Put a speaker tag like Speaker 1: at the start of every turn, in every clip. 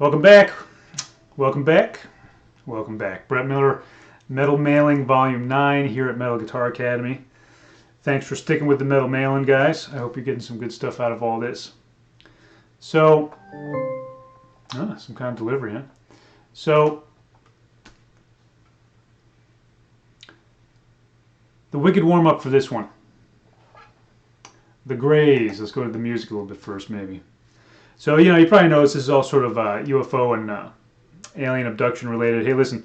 Speaker 1: Welcome back. Welcome back. Welcome back. Brett Miller, Metal Mailing Volume 9 here at Metal Guitar Academy. Thanks for sticking with the metal mailing, guys. I hope you're getting some good stuff out of all this. So, some kind of delivery, huh? So, the wicked warm-up for this one. The Grays. Let's go to the music a little bit first, maybe. So, you probably noticed this is all sort of UFO and alien abduction related. Hey, listen,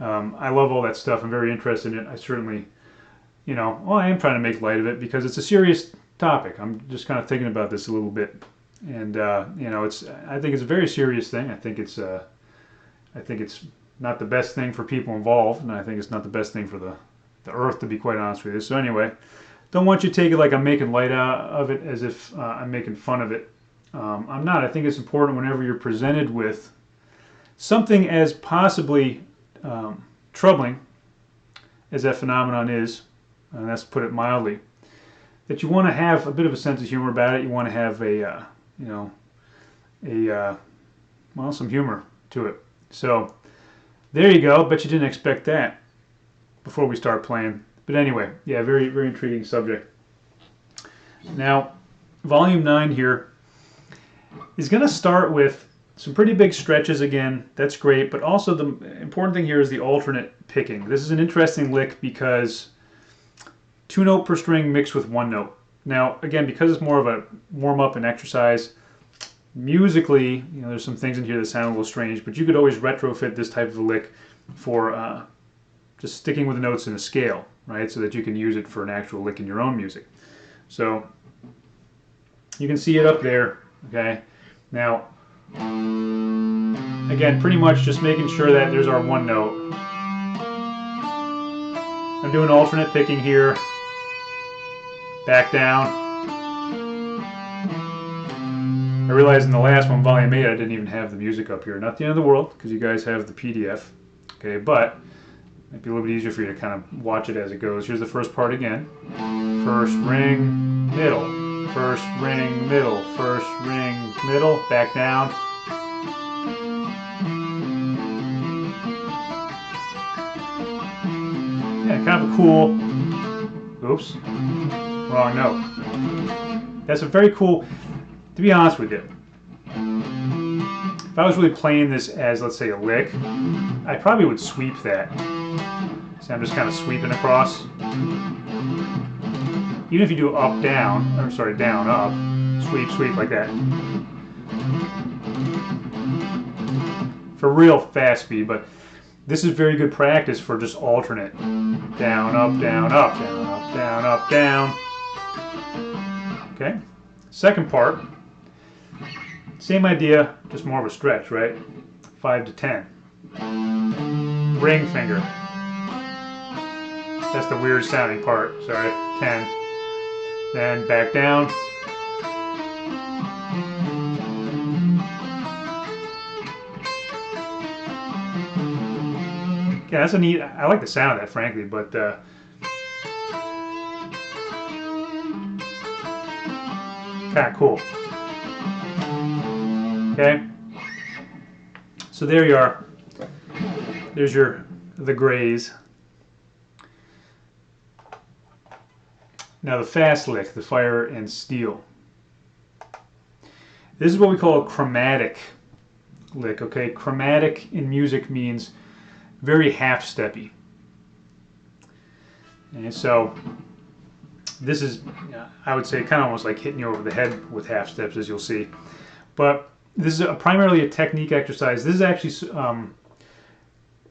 Speaker 1: I love all that stuff. I'm very interested in it. I certainly, I am trying to make light of it because it's a serious topic. I'm just kind of thinking about this a little bit. And, I think it's a very serious thing. I think it's not the best thing for people involved, and I think it's not the best thing for the Earth, to be quite honest with you. So anyway, don't want you to take it like I'm making light out of it as if I'm making fun of it. I'm not. I think it's important whenever you're presented with something as possibly troubling as that phenomenon is, and that's to put it mildly, that you want to have a bit of a sense of humor about it. You want to have some humor to it. So there you go. Bet you didn't expect that before we start playing. But anyway, yeah, very, very intriguing subject. Now, Volume 9 here is going to start with some pretty big stretches again. That's great, but also the important thing here is the alternate picking. This is an interesting lick because 2 note per string mixed with 1 note. Now, again, because it's more of a warm-up and exercise, musically, there's some things in here that sound a little strange, but you could always retrofit this type of a lick for just sticking with the notes in a scale, right? So that you can use it for an actual lick in your own music. So you can see it up there, okay? Now, again, pretty much just making sure that there's our 1 note. I'm doing alternate picking here. Back down. I realized in the last one, Volume 8, I didn't even have the music up here. Not the end of the world, because you guys have the PDF. Okay, but it might be a little bit easier for you to kind of watch it as it goes. Here's the first part again. First ring, middle. First ring, middle. First ring, middle. Back down. Yeah, kind of a cool... Oops. Wrong note. That's a very cool... To be honest with you, if I was really playing this as, let's say, a lick, I probably would sweep that. So I'm just kind of sweeping across. Even if you do up, down, or sorry, down, up, sweep, sweep, like that. For real fast speed, but this is very good practice for just alternate. Down, up, down, up, down, up, down, up, down. Okay, second part. Same idea, just more of a stretch, right? 5 to 10. Ring finger. That's the weird sounding part, sorry. 10. Then back down. Yeah, that's a neat, I like the sound of that, frankly, but kind of cool. Okay, so there you are. There's the Grays. Now the fast lick, the Fire and Steel. This is what we call a chromatic lick. Okay, chromatic in music means very half-steppy. And so this is, I would say, kind of almost like hitting you over the head with half steps, as you'll see. But this is primarily a technique exercise. This is actually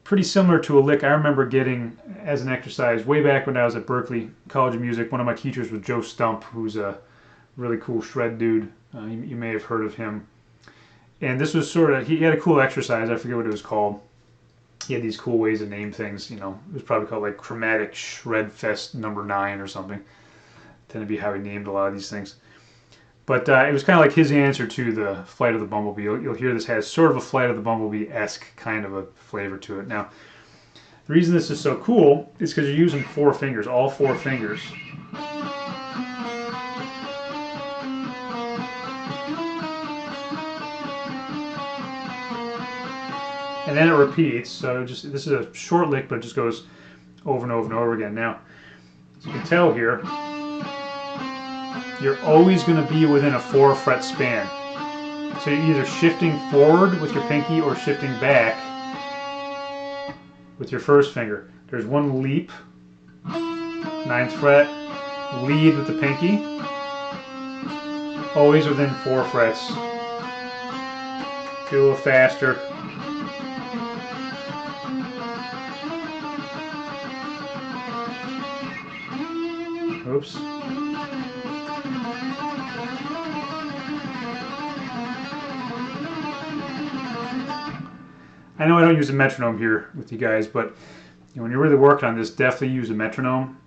Speaker 1: pretty similar to a lick I remember getting as an exercise way back when I was at Berklee College of Music. One of my teachers was Joe Stump, who's a really cool shred dude. You may have heard of him. And this was sort of, he had a cool exercise. I forget what it was called. He had these cool ways to name things. It was probably called like Chromatic Shred Fest number 9 or something. Tended to be how he named a lot of these things. But it was kind of like his answer to the Flight of the Bumblebee. You'll hear this has sort of a Flight of the Bumblebee-esque kind of a flavor to it. Now, the reason this is so cool is because you're using 4 fingers, all 4 fingers. and then it repeats. So just this is a short lick, but it just goes over and over and over again. Now, as you can tell here, you're always going to be within a 4-fret span. So you're either shifting forward with your pinky or shifting back with your first finger. There's one leap, 9th fret, lead with the pinky, always within 4 frets. Do a little faster. Oops. I know I don't use a metronome here with you guys, but when you're really working on this, definitely use a metronome,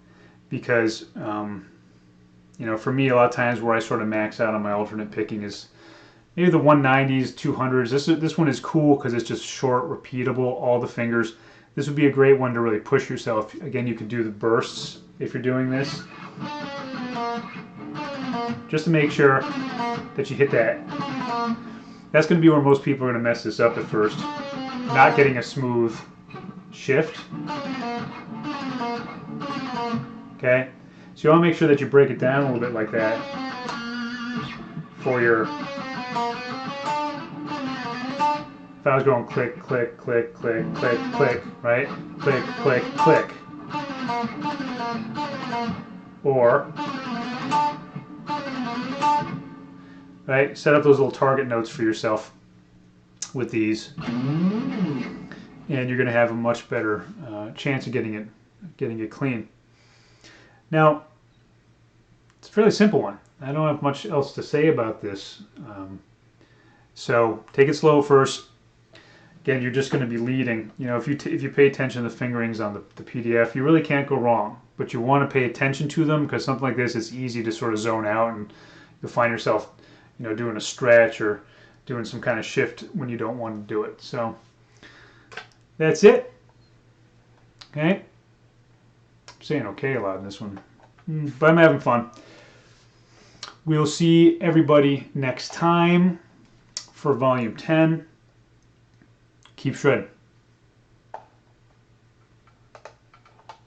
Speaker 1: because for me, a lot of times where I sort of max out on my alternate picking is maybe the 190s, 200s. This one is cool because it's just short, repeatable, all the fingers. This would be a great one to really push yourself. Again, you could do the bursts if you're doing this, just to make sure that you hit that. That's going to be where most people are going to mess this up at first. Not getting a smooth shift. Okay, so you want to make sure that you break it down a little bit like that for your. If I was going click, click, click, click, click, click, right? Click, click, click. Or, right? Set up those little target notes for yourself with these, and you're going to have a much better chance of getting it clean. Now, it's a fairly simple one. I don't have much else to say about this. So take it slow first. Again, you're just going to be leading. If you pay attention to the fingerings on the PDF, you really can't go wrong. But you want to pay attention to them, because something like this, it's easy to sort of zone out, and you'll find yourself, doing a stretch or doing some kind of shift when you don't want to do it. So that's it. Okay. I'm saying okay a lot in this one, but I'm having fun. We'll see everybody next time for volume 10. Keep shredding.